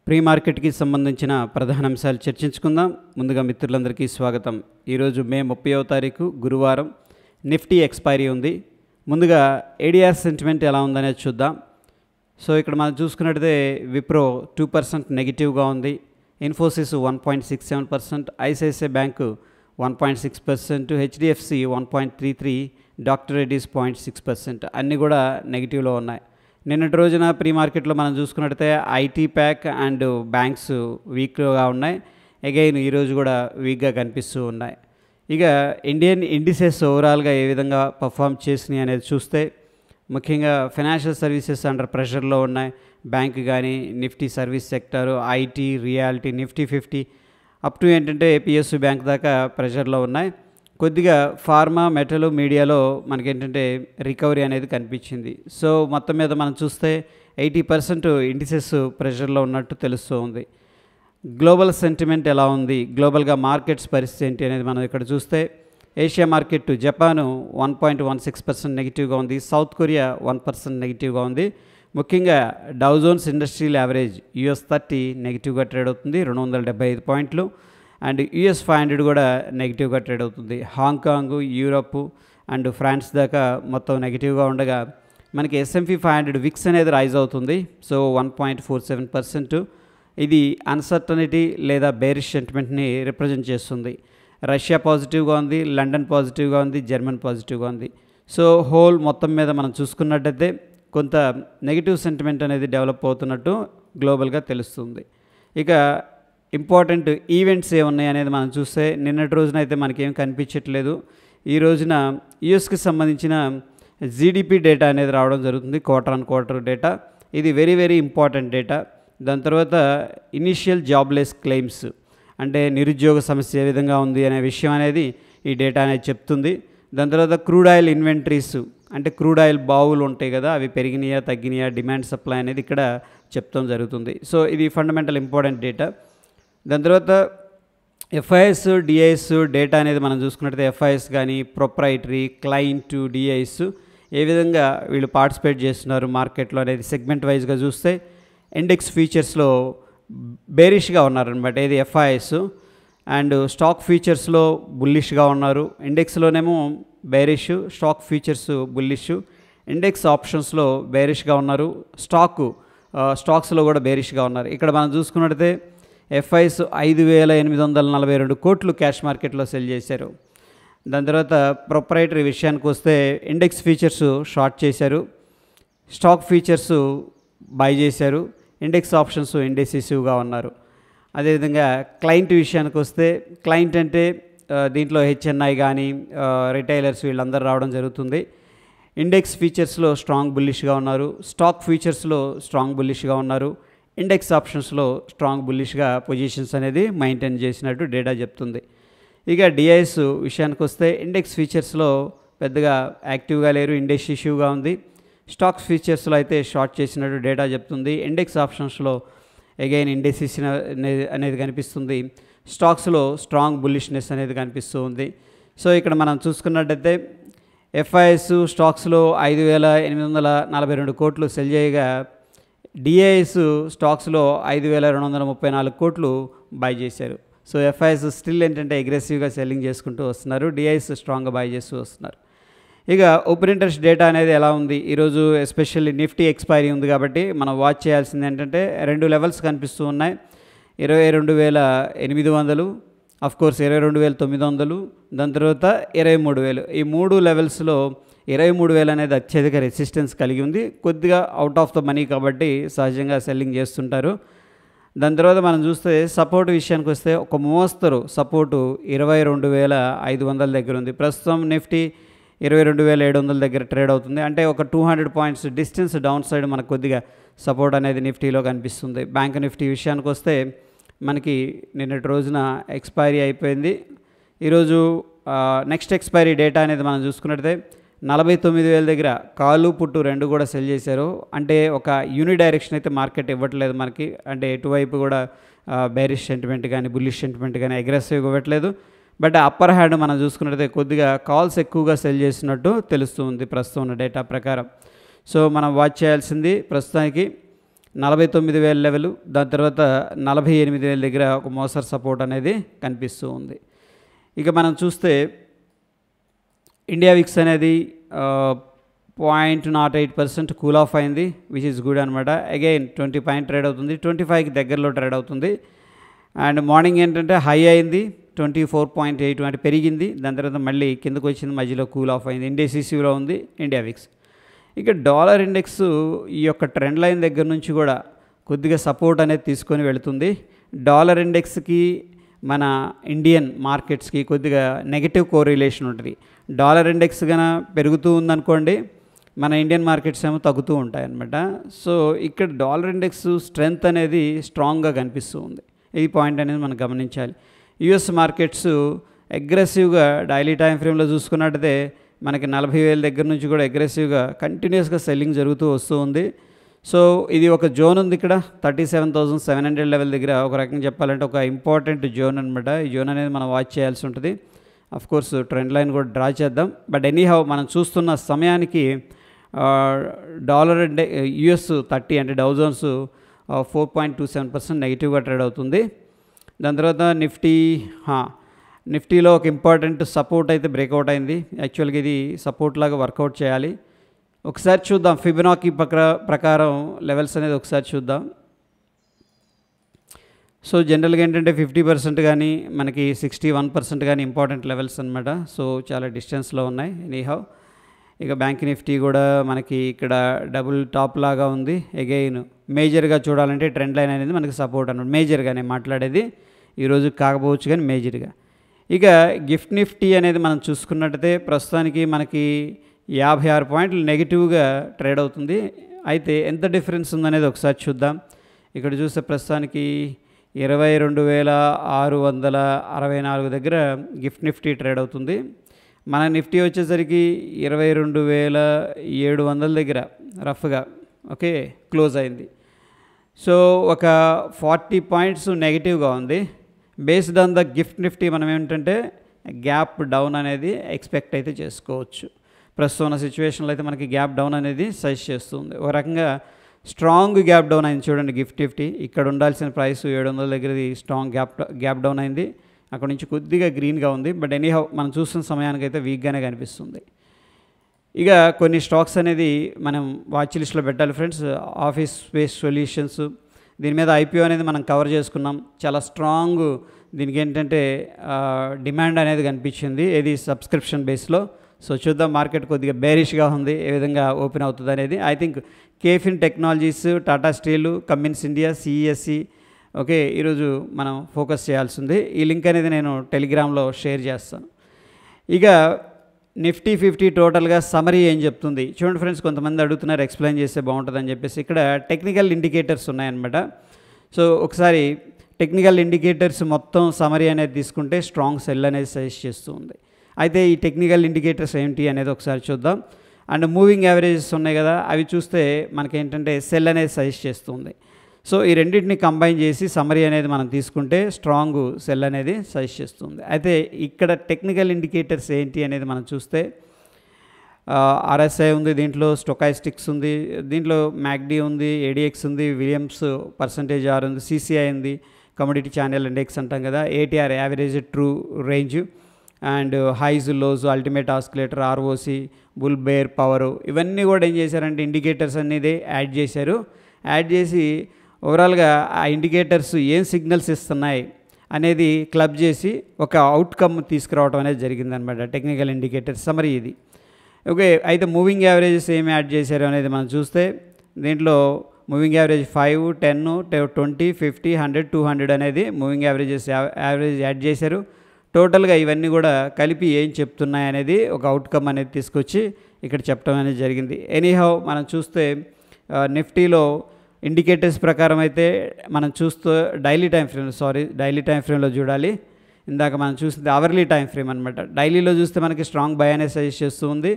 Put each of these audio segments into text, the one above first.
Pre మార్కెట్కి సంబంధించిన ప్రధాన అంశాలు చర్చించుకుందాం. ముందుగా మిత్రులందరికీ స్వాగతం. ఈరోజు మే 30వ తారీఖు గురువారం. నిఫ్టీ ఎక్స్పైరీ ఉంది. ముందుగా ఏడిఆర్ సెంటిమెంట్ ఎలా ఉందనేది చూద్దాం. సో ఇక్కడ మనం చూసుకున్నట్లయితే విప్రో 2% నెగిటివ్గా ఉంది. Infosys 1.67%, ICICI bank 1.6%, HDFC 1.33%, doctor Reddy's 0.6%. అన్నీ కూడా నెగిటివ్లో ఉన్నాయి. నిన్నటి రోజున ప్రీ మార్కెట్లో మనం చూసుకున్నట్లయితే ఐటీ ప్యాక్ అండ్ బ్యాంక్స్ వీక్గా ఉన్నాయి. అగైన్ ఈరోజు కూడా వీక్గా కనిపిస్తూ ఉన్నాయి. ఇక ఇండియన్ ఇండిసెస్ ఓవరాల్గా ఏ విధంగా పర్ఫామ్ చేసినాయి అనేది చూస్తే ముఖ్యంగా ఫైనాన్షియల్ సర్వీసెస్ అండర్ ప్రెషర్లో ఉన్నాయి. బ్యాంక్ కానీ, Nifty service sector, IT, reality, Nifty 50 up to ఏంటంటే పిఎస్యు బ్యాంక్ దాకా ప్రెషర్లో ఉన్నాయి. కొద్దిగా ఫార్మా, మెటల్, మీడియాలో మనకేంటంటే రికవరీ అనేది కనిపించింది. సో మొత్తం మీద మనం చూస్తే 80% ఇండిసెస్ ప్రెషర్లో ఉన్నట్టు తెలుస్తూ ఉంది. గ్లోబల్ సెంటిమెంట్ ఎలా ఉంది, గ్లోబల్గా మార్కెట్స్ పరిస్థితి ఏంటి అనేది మనం ఇక్కడ చూస్తే ఏషియా మార్కెట్ జపాను 1.16% నెగిటివ్గా ఉంది. సౌత్ కొరియా 1% నెగిటివ్గా ఉంది. ముఖ్యంగా Dow Jones industrial average US 30 నెగిటివ్గా ట్రేడ్ అవుతుంది, 275 పాయింట్లు. అండ్ US 500 కూడా నెగిటివ్గా ట్రేడ్ అవుతుంది. హాంకాంగ్, యూరప్ అండ్ ఫ్రాన్స్ దాకా మొత్తం నెగిటివ్గా ఉండగా మనకి S&P 500 విక్స్ అనేది రైజ్ అవుతుంది. సో 1.47%. ఇది అన్సర్టనిటీ లేదా బేరిష్ సెంటిమెంట్ని రిప్రజెంట్ చేస్తుంది. రష్యా పాజిటివ్గా ఉంది, లండన్ పాజిటివ్గా ఉంది, జర్మన్ పాజిటివ్గా ఉంది. సో హోల్ మొత్తం మీద మనం చూసుకున్నట్టయితే కొంత నెగిటివ్ సెంటిమెంట్ అనేది డెవలప్ అవుతున్నట్టు గ్లోబల్గా తెలుస్తుంది. ఇక ఇంపార్టెంట్ ఈవెంట్స్ ఏమున్నాయి అనేది మనం చూస్తే నిన్నటి రోజున అయితే మనకేం కనిపించట్లేదు. ఈ రోజున యూఎస్కి సంబంధించిన జీడిపి డేటా అనేది రావడం జరుగుతుంది, క్వార్టర్ ఆన్ క్వార్టర్ డేటా. ఇది వెరీ వెరీ ఇంపార్టెంట్ డేటా. దాని తర్వాత ఇనీషియల్ జాబ్లెస్ క్లెయిమ్స్ అంటే నిరుద్యోగ సమస్య ఏ విధంగా ఉంది అనే విషయం అనేది ఈ డేటా అనేది చెప్తుంది. దాని తర్వాత క్రూడ్ ఆయిల్ ఇన్వెంటరీస్ అంటే క్రూడ్ ఆయిల్ బావులు ఉంటాయి కదా, అవి పెరిగినాయా తగ్గినాయా, డిమాండ్ సప్లై అనేది ఇక్కడ చెప్తాం జరుగుతుంది. సో ఇది ఫండమెంటల్ ఇంపార్టెంట్ డేటా. దాని తర్వాత ఎఫ్ఐఎస్, డిఐఎస్ డేటా అనేది మనం చూసుకున్నట్లయితే ఎఫ్ఐఎస్ కానీ, ప్రొప్రైటరీ, క్లయింట్, డిఐఎస్ ఏ విధంగా వీళ్ళు పార్టిసిపేట్ చేస్తున్నారు మార్కెట్లో అనేది సెగ్మెంట్ వైజ్గా చూస్తే ఇండెక్స్ ఫీచర్స్లో బేరిష్గా ఉన్నారనమాట. ఇది ఎఫ్ఐఎస్. అండ్ స్టాక్ ఫీచర్స్లో బుల్లిష్గా ఉన్నారు. ఇండెక్స్లోనేమో bearish, stock futures bullish. Index ఆప్షన్స్లో బేరిష్గా ఉన్నారు. స్టాక్స్లో కూడా బేరిష్గా ఉన్నారు. ఇక్కడ మనం చూసుకున్నట్లయితే ఎఫ్ఐఎస్ 5,842 కోట్లు క్యాష్ మార్కెట్లో సెల్ చేశారు. దాని తర్వాత ప్రొప్రైటరీ విషయానికి వస్తే ఇండెక్స్ ఫీచర్స్ షార్ట్ చేశారు, స్టాక్ ఫీచర్స్ బై చేశారు, ఇండెక్స్ ఆప్షన్స్ ఇండెసిసివ్గా ఉన్నారు. అదేవిధంగా క్లయింట్ విషయానికి వస్తే క్లయింట్ అంటే దీంట్లో హెచ్ఎన్ఐ కానీ రిటైలర్స్ వీళ్ళందరూ రావడం జరుగుతుంది. ఇండెక్స్ ఫీచర్స్లో స్ట్రాంగ్ బుల్లిష్గా ఉన్నారు, స్టాక్ ఫీచర్స్లో స్ట్రాంగ్ బుల్లిష్గా ఉన్నారు, ఇండెక్స్ ఆప్షన్స్లో స్ట్రాంగ్ బుల్లిష్గా పొజిషన్స్ అనేది మెయింటైన్ చేసినట్టు డేటా చెప్తుంది. ఇక డిఐఎస్ విషయానికి వస్తే ఇండెక్స్ ఫీచర్స్లో పెద్దగా యాక్టివ్గా లేరు, ఇండెసిసివ్గా ఉంది. స్టాక్ ఫీచర్స్లో అయితే షార్ట్ చేసినట్టు డేటా చెప్తుంది. ఇండెక్స్ ఆప్షన్స్లో అగైన్ ఇండెసిస్ అనేది కనిపిస్తుంది. స్టాక్స్లో స్ట్రాంగ్ బుల్లిష్నెస్ అనేది కనిపిస్తూ ఉంది. సో ఇక్కడ మనం చూసుకున్నట్టయితే ఎఫ్ఐఎస్ స్టాక్స్లో 5,842 కోట్లు సెల్ చేయగా డిఐఎస్ స్టాక్స్లో 5,234 కోట్లు బై చేశారు. సో ఎఫ్ఐఎస్ స్టిల్ ఏంటంటే అగ్రెసివ్గా సెల్లింగ్ చేసుకుంటూ వస్తున్నారు, డిఐఎస్ స్ట్రాంగ్గా బై చేస్తూ వస్తున్నారు. ఇక ఓపెన్ ఇంట్రెస్ట్ డేటా అనేది ఎలా ఉంది, ఈరోజు ఎస్పెషల్లీ నిఫ్టీ ఎక్స్పైరీ ఉంది కాబట్టి మనం వాచ్ చేయాల్సింది ఏంటంటే 2 లెవెల్స్ కనిపిస్తూ ఉన్నాయి. 22,800, అఫ్కోర్స్ 22,900, దాని తర్వాత 23,000. ఈ 3 లెవెల్స్లో 23,000 అనేది అత్యధిక రెసిస్టెన్స్ కలిగి ఉంది. కొద్దిగా అవుట్ ఆఫ్ ద మనీ కాబట్టి సహజంగా సెల్లింగ్ చేస్తుంటారు. దాని తర్వాత మనం చూస్తే సపోర్ట్ విషయానికి వస్తే ఒక మోస్తరు సపోర్టు 22,500 దగ్గర ఉంది. ప్రస్తుతం నిఫ్టీ 22,700 దగ్గర ట్రేడ్ అవుతుంది. అంటే ఒక 200 పాయింట్స్ డిస్టెన్స్ డౌన్ సైడ్ మనకు కొద్దిగా సపోర్ట్ అనేది నిఫ్టీలో కనిపిస్తుంది. బ్యాంక్ నిఫ్టీ విషయానికి వస్తే మనకి నిన్నటి రోజున ఎక్స్పైరీ అయిపోయింది. ఈరోజు నెక్స్ట్ ఎక్స్పైరీ డేటా అనేది మనం చూసుకున్నట్లయితే 49,000 దగ్గర కాలు పుట్టు 2 కూడా సెల్ చేశారు. అంటే ఒక యూని డైరెక్షన్ అయితే మార్కెట్ ఇవ్వట్లేదు మనకి. అంటే ఎటువైపు కూడా బేరిష్ సెంటిమెంట్ కానీ, బుల్లిష్ సెంటిమెంట్ కానీ అగ్రెసివ్గా ఇవ్వట్లేదు. బట్ అప్పర్ హ్యాండ్ మనం చూసుకున్నట్లయితే కొద్దిగా కాల్స్ ఎక్కువగా సెల్ చేసినట్టు తెలుస్తుంది ప్రస్తుతం ఉన్న డేటా ప్రకారం. సో మనం వాచ్ చేయాల్సింది ప్రస్తుతానికి 49,000 లెవెల్, దాని తర్వాత 48,000 దగ్గర ఒక మోస్తరు సపోర్ట్ అనేది కనిపిస్తూ ఉంది. ఇక మనం చూస్తే ఇండియా విక్స్ అనేది 0.08% కూల్ ఆఫ్ అయింది, విచ్ ఈస్ గుడ్ అనమాట. అగైన్ 20 పాయింట్ ట్రేడ్ అవుతుంది, 25కి దగ్గరలో ట్రేడ్ అవుతుంది. అండ్ మార్నింగ్ ఏంటంటే హై అయింది 24.8 అంటే పెరిగింది, దాని తర్వాత మళ్ళీ కిందకు వచ్చింది, మధ్యలో కూల్ ఆఫ్ అయింది. ఇండెసిసివ్లో ఉంది ఇండియా విక్స్. ఇక డాలర్ ఇండెక్స్ ఈ యొక్క ట్రెండ్ లైన్ దగ్గర నుంచి కూడా కొద్దిగా సపోర్ట్ అనేది తీసుకొని వెళుతుంది. డాలర్ ఇండెక్స్కి మన ఇండియన్ మార్కెట్స్కి కొద్దిగా నెగటివ్ కోరిలేషన్ ఉంటుంది. డాలర్ ఇండెక్స్ కన్నా పెరుగుతూ ఉందనుకోండి, మన ఇండియన్ మార్కెట్స్ ఏమో తగ్గుతూ ఉంటాయి అన్నమాట. సో ఇక్కడ డాలర్ ఇండెక్స్ స్ట్రెంగ్త్ అనేది స్ట్రాంగ్గా కనిపిస్తూ ఉంది. ఈ పాయింట్ అనేది మనం గమనించాలి. యుఎస్ మార్కెట్స్ అగ్రెసివ్గా డైలీ టైం ఫ్రేమ్లో చూసుకున్నట్టయితే మనకి 40,000 దగ్గర నుంచి కూడా అగ్రెసివ్గా కంటిన్యూస్గా సెల్లింగ్ జరుగుతూ వస్తూ ఉంది. సో ఇది ఒక జోన్ ఉంది ఇక్కడ 37,700 లెవెల్ దగ్గర. ఒక రకంగా చెప్పాలంటే ఒక ఇంపార్టెంట్ జోన్ అనమాట. ఈ జోన్ అనేది మనం వాచ్ చేయాల్సి ఉంటుంది. అఫ్ కోర్స్ ట్రెండ్ లైన్ కూడా డ్రా చేద్దాం. బట్ ఎనీహౌ మనం చూస్తున్న సమయానికి డాలర్ అంటే యుఎస్ 30 అంటే డౌ జోన్స్ 4.27% నెగిటివ్గా ట్రేడ్ అవుతుంది. దాని తర్వాత నిఫ్టీలో ఒక ఇంపార్టెంట్ సపోర్ట్ అయితే బ్రేక్అవుట్ అయింది. యాక్చువల్గా ఇది సపోర్ట్ లాగా వర్కౌట్ చేయాలి. ఒకసారి చూద్దాం ఫిబొనాకీ ప్రకారం లెవెల్స్ అనేది ఒకసారి చూద్దాం. సో జనరల్గా ఏంటంటే 50% కానీ మనకి 61% కానీ ఇంపార్టెంట్ లెవెల్స్ అనమాట. సో చాలా డిస్టెన్స్లో ఉన్నాయి ఎనీహౌ. ఇక బ్యాంక్ నిఫ్టీ కూడా మనకి ఇక్కడ డబుల్ టాప్ లాగా ఉంది. అగైన్ మేజర్గా చూడాలంటే ట్రెండ్ లైన్ అనేది మనకి సపోర్ట్ అనమాట. మేజర్గానే మాట్లాడేది, ఈరోజు కాకపోవచ్చు కానీ మేజర్గా. ఇక గిఫ్ట్ నిఫ్టీ అనేది మనం చూసుకున్నట్టయితే ప్రస్తుతానికి మనకి 56 పాయింట్లు నెగిటివ్గా ట్రేడ్ అవుతుంది. అయితే ఎంత డిఫరెన్స్ ఉందనేది ఒకసారి చూద్దాం. ఇక్కడ చూస్తే ప్రస్తుతానికి 22,664 దగ్గర గిఫ్ట్ నిఫ్టీ ట్రేడ్ అవుతుంది. మన నిఫ్టీ వచ్చేసరికి 22,700 దగ్గర రఫ్గా ఓకే క్లోజ్ అయింది. సో ఒక 40 పాయింట్స్ నెగిటివ్గా ఉంది. Based on the gift Nifty మనం ఏంటంటే గ్యాప్ డౌన్ అనేది ఎక్స్పెక్ట్ అయితే చేసుకోవచ్చు. ప్రస్తుతం ఉన్న సిచ్యువేషన్లో అయితే మనకి గ్యాప్ డౌన్ అనేది సజెస్ట్ చేస్తుంది. ఒక రకంగా స్ట్రాంగ్ గ్యాప్ డౌన్ అయింది చూడండి గిఫ్ట్ నిఫ్టీ. ఇక్కడ ఉండాల్సిన ప్రైస్ 700 దగ్గరది స్ట్రాంగ్ గ్యాప్ డౌన్ అయింది. అక్కడ నుంచి కొద్దిగా గ్రీన్గా ఉంది. బట్ ఎనీహౌ మనం చూస్తున్న సమయానికైతే వీక్గానే కనిపిస్తుంది. ఇక కొన్ని స్టాక్స్ అనేది మనం వాచ్ లిస్ట్లో పెట్టాలి ఫ్రెండ్స్. ఆఫీస్ స్పేస్ సొల్యూషన్స్ దీని మీద ఐపీఓ అనేది మనం కవర్ చేసుకున్నాం. చాలా స్ట్రాంగ్ దీనికి ఏంటంటే డిమాండ్ అనేది కనిపించింది, ఏది సబ్స్క్రిప్షన్ బేస్లో. సో చూద్దాం, మార్కెట్ కొద్దిగా బేరిష్గా ఉంది, ఏ విధంగా ఓపెన్ అవుతుంది అనేది. I think caffeine technologies, Tata steel, Cummins India, CESC okay ఈరోజు మనం ఫోకస్ చేయాల్సి ఉంది. ఈ లింక్ అనేది నేను టెలిగ్రామ్లో షేర్ చేస్తాను. ఇక నిఫ్టీ 50 టోటల్గా సమరీ ఏం చెప్తుంది చూడండి ఫ్రెండ్స్. కొంతమంది అడుగుతున్నారు ఎక్స్ప్లెయిన్ చేస్తే బాగుంటుందని చెప్పేసి. ఇక్కడ టెక్నికల్ ఇండికేటర్స్ ఉన్నాయన్నమాట. సో ఒకసారి టెక్నికల్ ఇండికేటర్స్ మొత్తం సమరీ అనేది తీసుకుంటే స్ట్రాంగ్ సెల్ అనేది సజెస్ట్ చేస్తూ ఉంది. అయితే ఈ టెక్నికల్ ఇండికేటర్స్ ఏంటి అనేది ఒకసారి చూద్దాం. అండ్ మూవింగ్ యావరేజెస్ ఉన్నాయి కదా, అవి చూస్తే మనకేంటంటే సెల్ అనేది సజెస్ట్ చేస్తుంది. సో ఈ రెండింటిని కంబైన్ చేసి సమరీ అనేది మనం తీసుకుంటే స్ట్రాంగ్ సెల్ అనేది సజెస్ట్ చేస్తుంది. అయితే ఇక్కడ టెక్నికల్ ఇండికేటర్స్ ఏంటి అనేది మనం చూస్తే ఆర్ఎస్ఐ ఉంది, దీంట్లో స్టొకాస్టిక్స్ ఉంది, దీంట్లో మ్యాక్డీ ఉంది, ఏడిఎక్స్ ఉంది, విలియమ్స్ పర్సంటేజ్ ఆర్ ఉంది, సిసిఐ ఉంది, కమోడిటీ ఛానల్ ఇండెక్స్ అంటాం కదా, ATR average true range, and highs lows, ultimate oscillator, ROC, bull bear, power, ఇవన్నీ కూడా ఏం చేశారంటే ఇండికేటర్స్ అనేది యాడ్ చేశారు. యాడ్ చేసి ఓవరాల్గా ఆ ఇండికేటర్స్ ఏం సిగ్నల్స్ ఇస్తున్నాయి అనేది క్లబ్ చేసి ఒక అవుట్కమ్ తీసుకురావడం అనేది జరిగిందనమాట. టెక్నికల్ ఇండికేటర్స్ సమరీ ఇది. ఓకే, అయితే మూవింగ్ యావరేజెస్ ఏమి యాడ్ చేశారు అనేది మనం చూస్తే దీంట్లో మూవింగ్ యావరేజ్ 5, 10, 20, 50, 100, 200 అనేది మూవింగ్ యావరేజ్ యాడ్ చేశారు. టోటల్గా ఇవన్నీ కూడా కలిపి ఏం చెప్తున్నాయి అనేది ఒక అవుట్కమ్ అనేది తీసుకొచ్చి ఇక్కడ చెప్పడం అనేది జరిగింది. ఎనీహౌ మనం చూస్తే నిఫ్టీలో ఇండికేటర్స్ ప్రకారం అయితే మనం చూస్తూ డైలీ టైం ఫ్రేమ్లో చూడాలి. ఇందాక మనం చూసింది అవర్లీ టైం ఫ్రేమ్ అనమాట. డైలీలో చూస్తే మనకి స్ట్రాంగ్ బై అనేది సజెస్ట్ చేస్తూ ఉంది.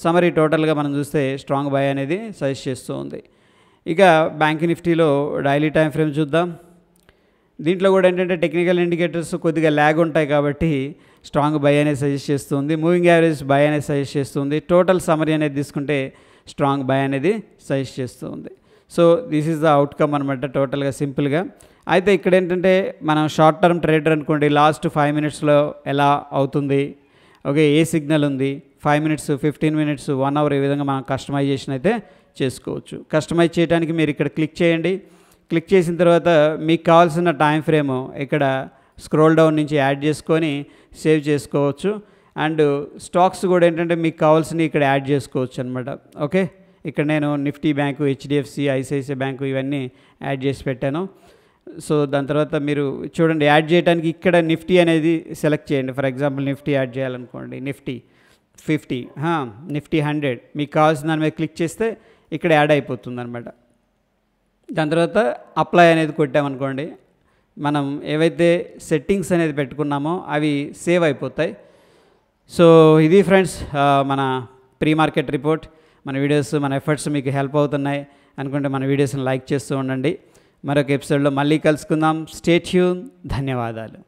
సమరీ టోటల్గా మనం చూస్తే స్ట్రాంగ్ బై అనేది సజెస్ట్ చేస్తూ ఉంది. ఇక బ్యాంక్ నిఫ్టీలో డైలీ టైం ఫ్రేమ్ చూద్దాం. దీంట్లో కూడా ఏంటంటే టెక్నికల్ ఇండికేటర్స్ కొద్దిగా ల్యాగ్ ఉంటాయి కాబట్టి స్ట్రాంగ్ బై అనేది సజెస్ట్ చేస్తుంది. మూవింగ్ యావరేజ్ బై అనేది సజెస్ట్ చేస్తుంది. టోటల్ సమరీ అనేది తీసుకుంటే స్ట్రాంగ్ బై అనేది సజెస్ట్ చేస్తూ ఉంది. So this is the outcome అనమాట టోటల్గా సింపుల్గా. అయితే ఇక్కడ ఏంటంటే మనం షార్ట్ టర్మ్ ట్రేడర్ అనుకోండి, లాస్ట్ 5 మినిట్స్లో ఎలా అవుతుంది, ఓకే, ఏ సిగ్నల్ ఉంది, 5 మినిట్స్, 15 మినిట్స్, 1 అవర్, ఈ విధంగా మనం కస్టమైజేషన్ అయితే చేసుకోవచ్చు. కస్టమైజ్ చేయడానికి మీరు ఇక్కడ క్లిక్ చేయండి. క్లిక్ చేసిన తర్వాత మీకు కావాల్సిన టైం ఫ్రేము ఇక్కడ స్క్రోల్ డౌన్ నుంచి యాడ్ చేసుకొని సేవ్ చేసుకోవచ్చు. అండ్ స్టాక్స్ కూడా ఏంటంటే మీకు కావాల్సినవి ఇక్కడ యాడ్ చేసుకోవచ్చు అనమాట. ఓకే, ఇక్కడ నేను Nifty bank, HDFC, ICICI bank ఇవన్నీ యాడ్ చేసి పెట్టాను. సో దాని తర్వాత మీరు చూడండి, యాడ్ చేయడానికి ఇక్కడ నిఫ్టీ అనేది సెలెక్ట్ చేయండి. ఫర్ ఎగ్జాంపుల్ నిఫ్టీ యాడ్ చేయాలనుకోండి, నిఫ్టీ 50, నిఫ్టీ 100, మీకు కావాల్సిన దాని మీద క్లిక్ చేస్తే ఇక్కడ యాడ్ అయిపోతుంది అనమాట. దాని తర్వాత అప్లై అనేది కొట్టామనుకోండి, మనం ఏవైతే సెట్టింగ్స్ అనేది పెట్టుకున్నామో అవి సేవ్ అయిపోతాయి. సో ఇది ఫ్రెండ్స్ మన ప్రీ మార్కెట్ రిపోర్ట్. మన వీడియోస్, మన ఎఫర్ట్స్ మీకు హెల్ప్ అవుతున్నాయి అనుకుంటే మన వీడియోస్ని లైక్ చేస్తూ ఉండండి. మరొక ఎపిసోడ్లో మళ్ళీ కలుసుకుందాం. Stay tune. ధన్యవాదాలు.